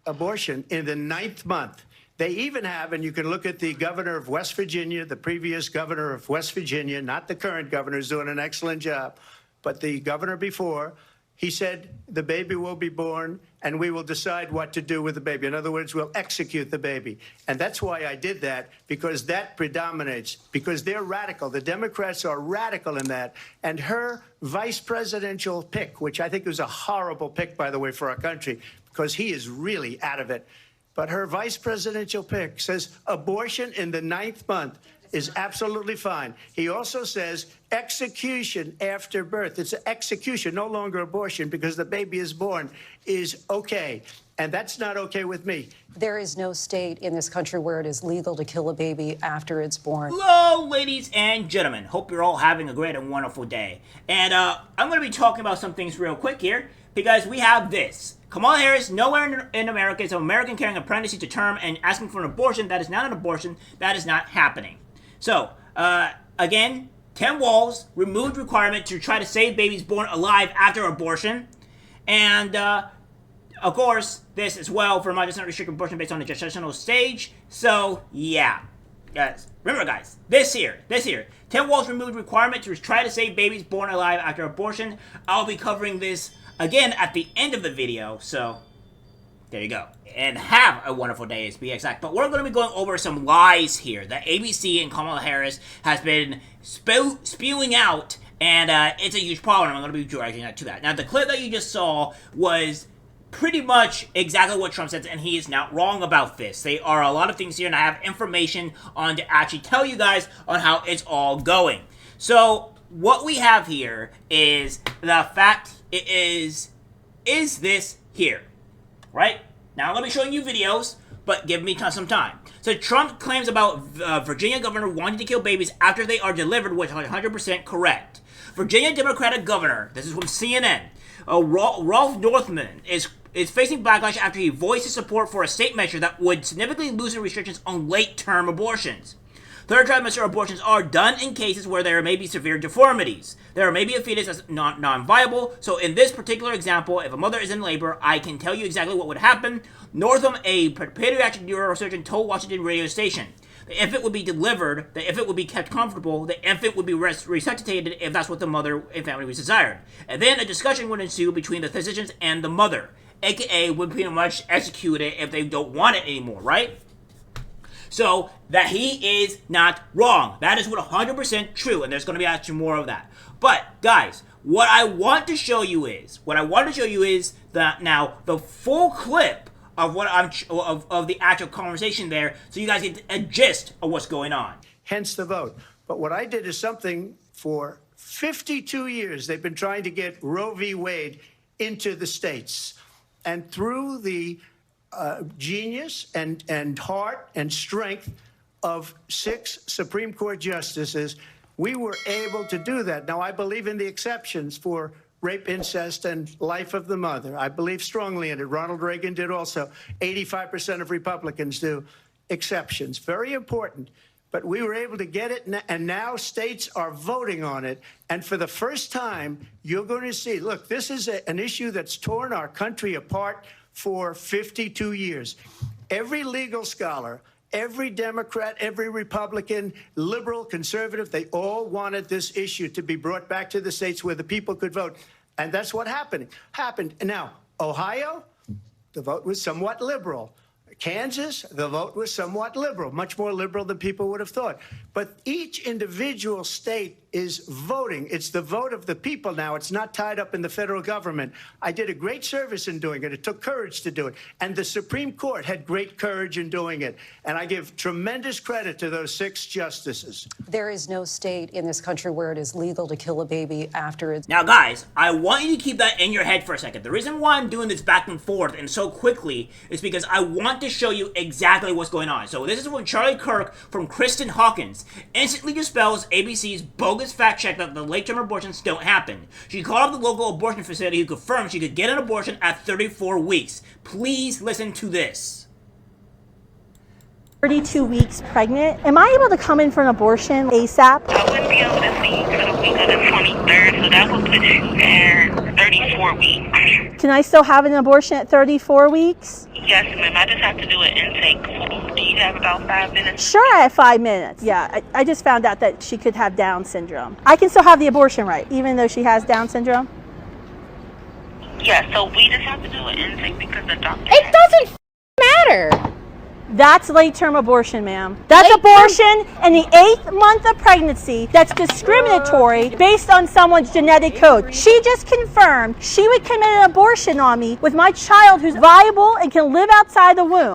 abortion in the 9th month. They even have, and you can look at the governor of West Virginia, the previous governor of West Virginia, not the current governor, who's doing an excellent job, but the governor before, he said the baby will be born and we will decide what to do with the baby. In other words, we'll execute the baby. And that's why I did that, because that predominates, because they're radical. The Democrats are radical in that. And her vice presidential pick, which I think was a horrible pick, by the way, for our country, because he is really out of it. But her vice presidential pick says abortion in the 9th month is absolutely fine. He also says execution after birth. It's execution, no longer abortion, because the baby is born, is okay. And that's not okay with me. There is no state in this country where it is legal to kill a baby after it's born. Hello, ladies and gentlemen. Hope you're all having a great and wonderful day. And I'm going to be talking about some things real quick here, because we have this. Kamala Harris, nowhere in America is an American carrying a pregnancy to term and asking for an abortion. That is not an abortion. That is not happening. So, again, 10 Walls removed requirement to try to save babies born alive after abortion. And, of course, this as well for my not restricted abortion based on the gestational stage. So, yeah. Guys, remember guys, this here, 10 Walls removed requirement to try to save babies born alive after abortion. I'll be covering this again at the end of the video, so there you go. And have a wonderful day, to be exact. But we're going to be going over some lies here that ABC and Kamala Harris has been spewing out, and it's a huge problem. I'm going to be directing that to that. Now, the clip that you just saw was pretty much exactly what Trump said, and he is not wrong about this. There are a lot of things here, and I have information on to actually tell you guys on how it's all going. So, what we have here is the fact is this here, right? Now, I'm going to be showing you videos, but give me some time. So, Trump claims about Virginia governor wanting to kill babies after they are delivered, which is 100% correct. Virginia Democratic governor, this is from CNN, Ralph Northam is facing backlash after he voiced his support for a state measure that would significantly loosen restrictions on late-term abortions. Third trimester abortions are done in cases where there may be severe deformities. There may be a fetus that's non-viable. So in this particular example, if a mother is in labor, I can tell you exactly what would happen. Northam, a pediatric neurosurgeon, told Washington radio station, the infant would be delivered, the infant would be kept comfortable, the infant would be resuscitated if that's what the mother and family was desired. And then a discussion would ensue between the physicians and the mother, aka would pretty much execute it if they don't want it anymore, right? So, that he is not wrong. That is 100% true, and there's going to be actually more of that. But, guys, what I want to show you is that now, the full clip of what of the actual conversation there, so you guys get a gist of what's going on. Hence the vote. But what I did is something for 52 years. They've been trying to get Roe v. Wade into the states. And through the genius and heart and strength of 6 Supreme Court justices, we were able to do that. Now, I believe in the exceptions for rape, incest, and life of the mother. I believe strongly in it. Ronald Reagan did also. 85% of Republicans do. Exceptions. Very important. But we were able to get it, and now states are voting on it. And for the first time, you're going to see, look, this is an issue that's torn our country apart for 52 years. Every legal scholar, every Democrat, every Republican, liberal, conservative, they all wanted this issue to be brought back to the states where the people could vote. And that's what happened. Now, Ohio, the vote was somewhat liberal. Kansas, the vote was somewhat liberal, much more liberal than people would have thought. But each individual state is voting. It's the vote of the people now. It's not tied up in the federal government. I did a great service in doing it. It took courage to do it. And the Supreme Court had great courage in doing it. And I give tremendous credit to those 6 justices. There is no state in this country where it is legal to kill a baby after it's... Now, guys, I want you to keep that in your head for a second. The reason why I'm doing this back and forth and so quickly is because I want to show you exactly what's going on. So this is when Charlie Kirk from Kristen Hawkins instantly dispels ABC's bogus fact check that the late-term abortions don't happen. She called up the local abortion facility who confirmed she could get an abortion at 34 weeks. Please listen to this. 32 weeks pregnant. Am I able to come in for an abortion ASAP? I wouldn't be able to see you for the week of the 23rd, so that would put you at 34 weeks. Can I still have an abortion at 34 weeks? Yes, ma'am. I just have to do an intake form. Do you have about 5 minutes? Sure, I have 5 minutes. Yeah, I just found out that she could have Down syndrome. I can still have the abortion, right, even though she has Down syndrome? Yeah, so we just have to do an intake because the doctor... It doesn't matter. That's late-term abortion, ma'am. That's abortion in the 8th month of pregnancy. That's discriminatory based on someone's genetic code. She just confirmed she would commit an abortion on me with my child who's viable and can live outside the womb.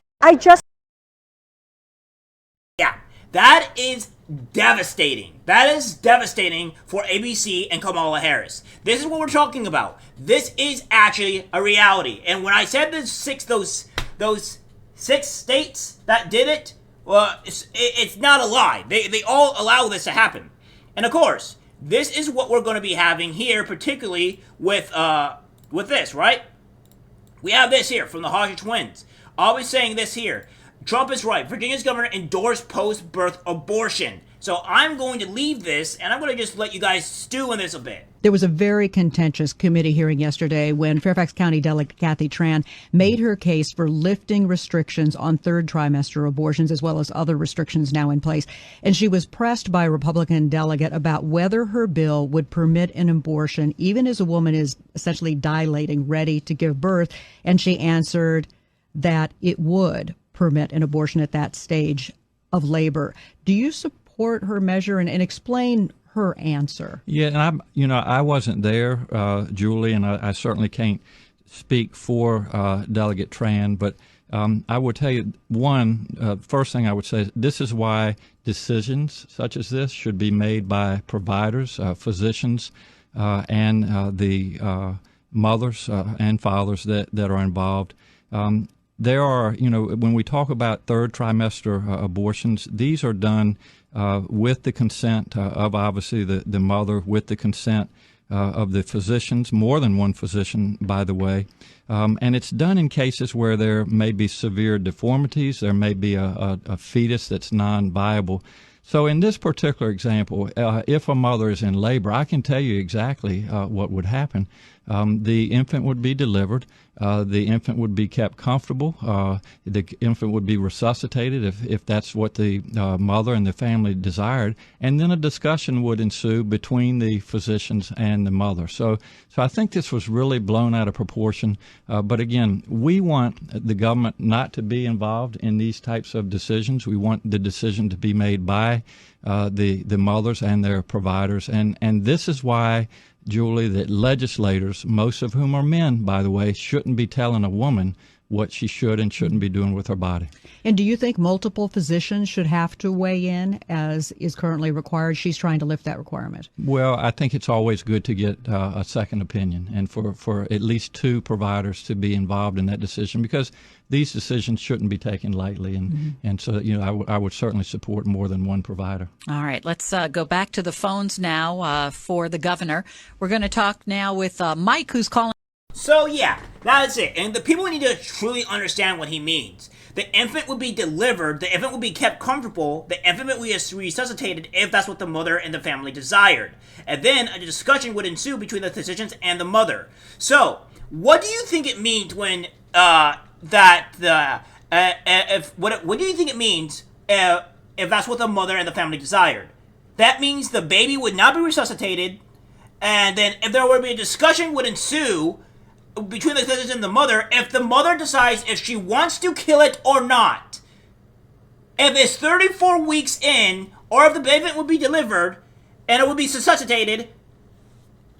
Yeah, that is devastating. That is devastating for ABC and Kamala Harris. This is what we're talking about. This is actually a reality. And when I said those six states that did it, well, it's not a lie. They all allow this to happen. And of course, this is what we're going to be having here, particularly with this, right? We have this here from the Hodge twins. Always saying this here. Trump is right. Virginia's governor endorsed post-birth abortion. So I'm going to leave this, and I'm going to just let you guys stew in this a bit. There was a very contentious committee hearing yesterday when Fairfax County Delegate Kathy Tran made her case for lifting restrictions on third trimester abortions, as well as other restrictions now in place. And she was pressed by a Republican delegate about whether her bill would permit an abortion, even as a woman is essentially dilating, ready to give birth. And she answered that it would permit an abortion at that stage of labor. Do you support her measure and explain her answer? Yeah, and I wasn't there, Julie, and I certainly can't speak for Delegate Tran, but I would tell you first thing I would say is this is why decisions such as this should be made by providers, physicians, and the mothers and fathers that are involved. There are, when we talk about third trimester abortions, these are done with the consent of obviously the mother, with the consent of the physicians, more than one physician, by the way. And it's done in cases where there may be severe deformities, there may be a fetus that's non-viable. So in this particular example, if a mother is in labor, I can tell you exactly what would happen. The infant would be delivered. The infant would be kept comfortable. The infant would be resuscitated if that's what the mother and the family desired. And then a discussion would ensue between the physicians and the mother. So I think this was really blown out of proportion. But again, we want the government not to be involved in these types of decisions. We want the decision to be made by the mothers and their providers. And this is why, Julie, that legislators, most of whom are men, by the way, shouldn't be telling a woman what she should and shouldn't be doing with her body. And do you think multiple physicians should have to weigh in, as is currently required? She's trying to lift that requirement. Well, I think it's always good to get a second opinion and for at least two providers to be involved in that decision, because these decisions shouldn't be taken lightly. And so, I would certainly support more than one provider. All right, let's go back to the phones now for the governor. We're going to talk now with Mike, who's calling. So yeah, that's it. And the people need to truly understand what he means. The infant would be delivered, the infant would be kept comfortable, the infant would be resuscitated if that's what the mother and the family desired. And then a discussion would ensue between the physicians and the mother. So, what do you think it means when what do you think it means if that's what the mother and the family desired? That means the baby would not be resuscitated, and then if there would be a discussion would ensue between the physician and the mother if the mother decides if she wants to kill it or not. If it's 34 weeks in, or if the baby would be delivered and it would be resuscitated, if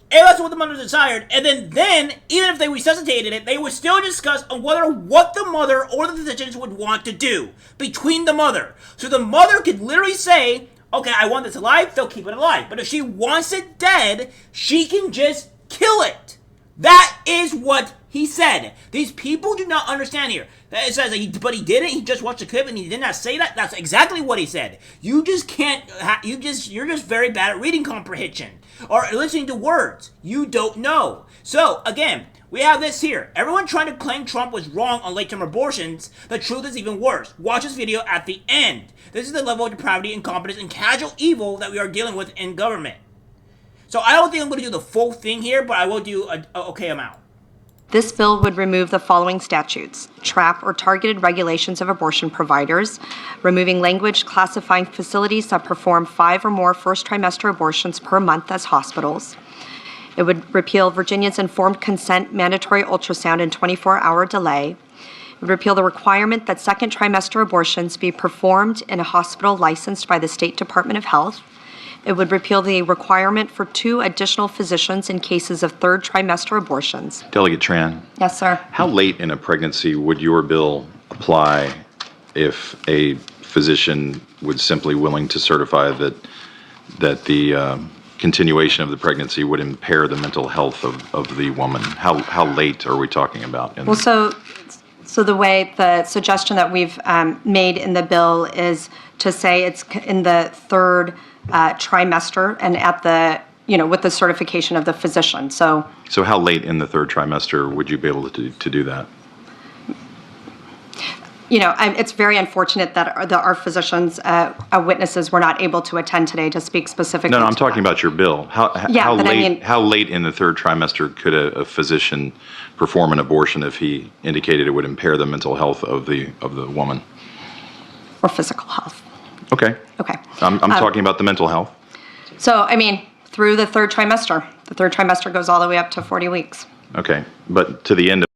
that's what the mother desired, and then even if they resuscitated it, they would still discuss on what the mother or the physicians would want to do between the mother. So the mother could literally say, okay, I want this alive, they'll keep it alive. But if she wants it dead, she can just kill it. That is what he said. These people do not understand here. It says, but he didn't. He just watched the clip and he did not say that. That's exactly what he said. You just can't. You're just very bad at reading comprehension or listening to words. You don't know. So again, We have this here. Everyone trying to claim Trump was wrong on late-term abortions. The truth is even worse. Watch this video at the end. This is the level of depravity, incompetence, and casual evil that we are dealing with in government. So I don't think I'm going to do the full thing here, but I will do an okay amount. This bill would remove the following statutes: trap or targeted regulations of abortion providers, removing language classifying facilities that perform 5 or more first trimester abortions per month as hospitals. It would repeal Virginia's informed consent mandatory ultrasound and 24-hour delay. It would repeal the requirement that second trimester abortions be performed in a hospital licensed by the State Department of Health. It would repeal the requirement for 2 additional physicians in cases of third trimester abortions. Delegate Tran. Yes, sir. How late in a pregnancy would your bill apply if a physician was simply willing to certify that the continuation of the pregnancy would impair the mental health of the woman? How late are we talking about? Well, so the way the suggestion that we've made in the bill is to say it's in the third trimester and at the, with the certification of the physician. So how late in the third trimester would you be able to do that? It's very unfortunate that our physicians, witnesses, were not able to attend today to speak specifically. No, I'm talking about your bill. How late in the third trimester could a physician perform an abortion if he indicated it would impair the mental health of the woman? Or physical health. Okay. Okay. I'm talking about the mental health. So, through the third trimester. The third trimester goes all the way up to 40 weeks. Okay. But to the end of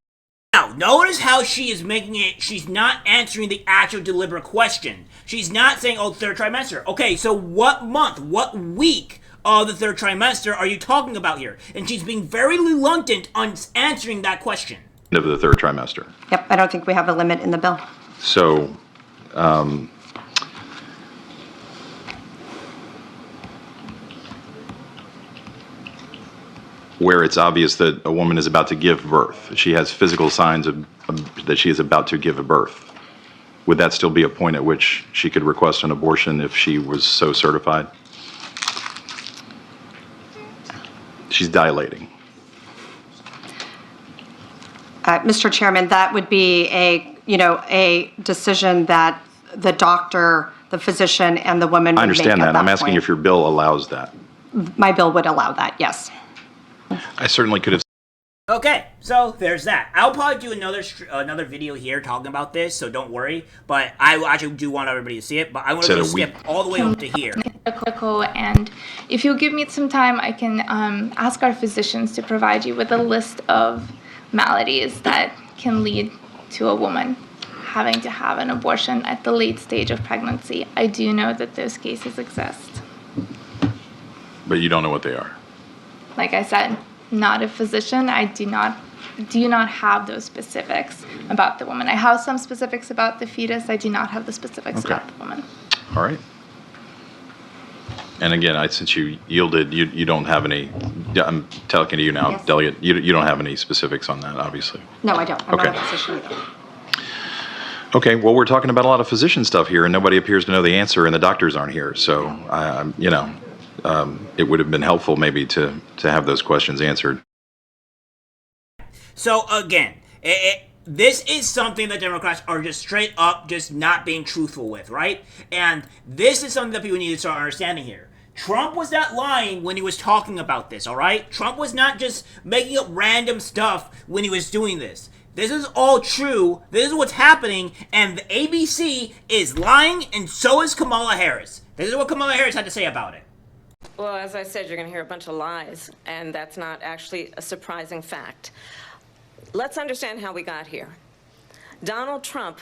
Now, notice how she is making it, she's not answering the actual deliberate question. She's not saying, oh, third trimester. Okay, so what month, what week of the third trimester are you talking about here? And she's being very reluctant on answering that question. of the third trimester. Yep, I don't think we have a limit in the bill. So, where it's obvious that a woman is about to give birth, she has physical signs that she is about to give a birth, would that still be a point at which she could request an abortion if she was so certified? She's dilating. Mr. Chairman, that would be a decision that the doctor, the physician, and the woman would I understand make at that. I'm asking point. if your bill allows that. My bill would allow that, yes. I certainly could have. Okay, so there's that. I'll probably do another video here talking about this, so don't worry. But I actually do want everybody to see it. But I want to skip all the way up to here. And if you'll give me some time, I can ask our physicians to provide you with a list of maladies that can lead to a woman having to have an abortion at the late stage of pregnancy. I do know that those cases exist. But you don't know what they are. Like I said, not a physician. I do not have those specifics about the woman. I have some specifics about the fetus. I do not have the specifics about the woman. All right. And again, since you yielded, you don't have any. I'm talking to you now, yes. Delegate. You don't have any specifics on that, obviously. No, I don't. I'm not a physician either. Okay. Well, we're talking about a lot of physician stuff here, and nobody appears to know the answer, and the doctors aren't here. So, it would have been helpful maybe to have those questions answered. So again, this is something that Democrats are just straight up just not being truthful with, right? And this is something that people need to start understanding here. Trump was not lying when he was talking about this, all right? Trump was not just making up random stuff when he was doing this. This is all true. This is what's happening, and the ABC is lying, and so is Kamala Harris. This is what Kamala Harris had to say about it. Well, as I said, you're going to hear a bunch of lies, and that's not actually a surprising fact. Let's understand how we got here. Donald Trump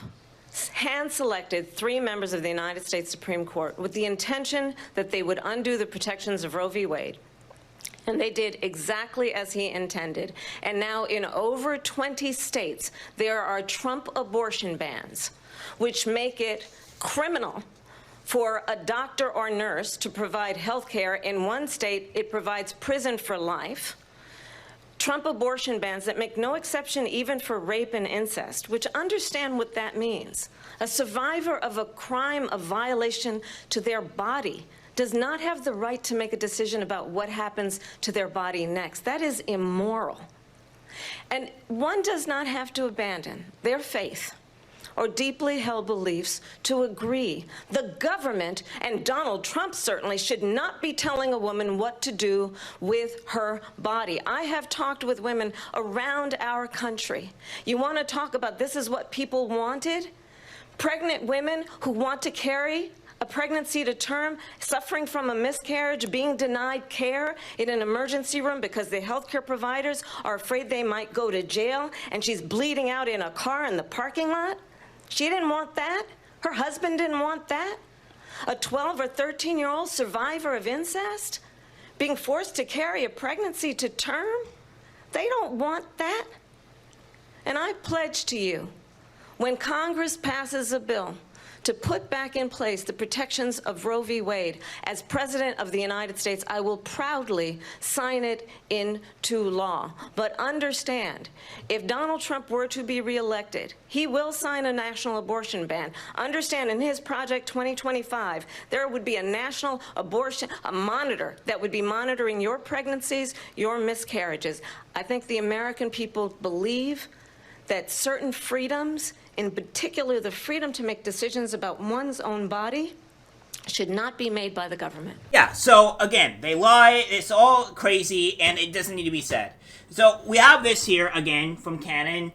hand-selected 3 members of the United States Supreme Court with the intention that they would undo the protections of Roe v. Wade. And they did exactly as he intended. And now in over 20 states, there are Trump abortion bans, which make it criminal for a doctor or nurse to provide health care. In one state, it provides prison for life. Trump abortion bans that make no exception even for rape and incest, which understand what that means. A survivor of a crime of violation to their body does not have the right to make a decision about what happens to their body next. That is immoral. And one does not have to abandon their faith or deeply held beliefs to agree. The government, and Donald Trump certainly, should not be telling a woman what to do with her body. I have talked with women around our country. You want to talk about this is what people wanted? Pregnant women who want to carry a pregnancy to term, suffering from a miscarriage, being denied care in an emergency room because the healthcare providers are afraid they might go to jail, and she's bleeding out in a car in the parking lot. She didn't want that. Her husband didn't want that. A 12 or 13-year-old survivor of incest being forced to carry a pregnancy to term. They don't want that. And I pledge to you, when Congress passes a bill to put back in place the protections of Roe v. Wade, as President of the United States, I will proudly sign it into law. But understand, if Donald Trump were to be reelected, he will sign a national abortion ban. Understand, in his Project 2025, there would be a national abortion, a monitor that would be monitoring your pregnancies, your miscarriages. I think the American people believe that certain freedoms, in particular the freedom to make decisions about one's own body, should not be made by the government. Yeah, so again, they lie, it's all crazy, and it doesn't need to be said. So we have this here again from CanCon,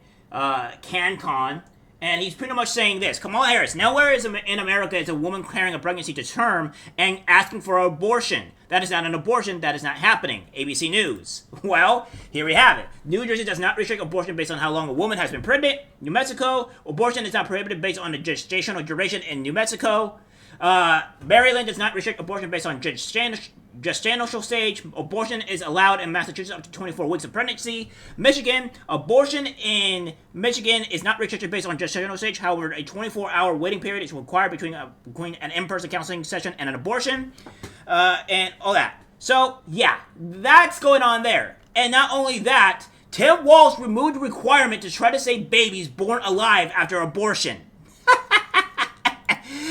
and he's pretty much saying this: Kamala Harris, nowhere in America is a woman carrying a pregnancy to term and asking for an abortion. That is not an abortion. That is not happening. ABC News. Well, here we have it. New Jersey does not restrict abortion based on how long a woman has been pregnant. New Mexico, abortion is not prohibited based on the gestational duration in New Mexico. Maryland does not restrict abortion based on gestational stage. Abortion is allowed in Massachusetts up to 24 weeks of pregnancy. Michigan, abortion in Michigan is not restricted based on gestational stage. However, a 24-hour waiting period is required between an in-person counseling session and an abortion, and all that. So, yeah, that's going on there. And not only that, Tim Walz removed the requirement to try to save babies born alive after abortion.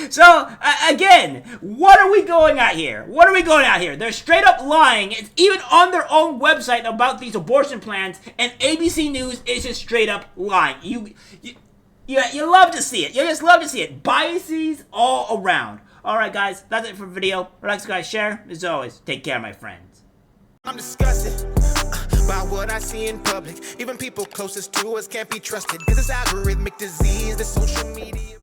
So, again, what are we going at here? What are we going at here? They're straight up lying. It's even on their own website about these abortion plans, and ABC News is just straight up lying. You love to see it. You just love to see it. Biases all around. Alright, guys, that's it for the video. Relax, guys, share. As always, take care, my friends. I'm disgusted by what I see in public. Even people closest to us can't be trusted, because it's algorithmic disease, the social media.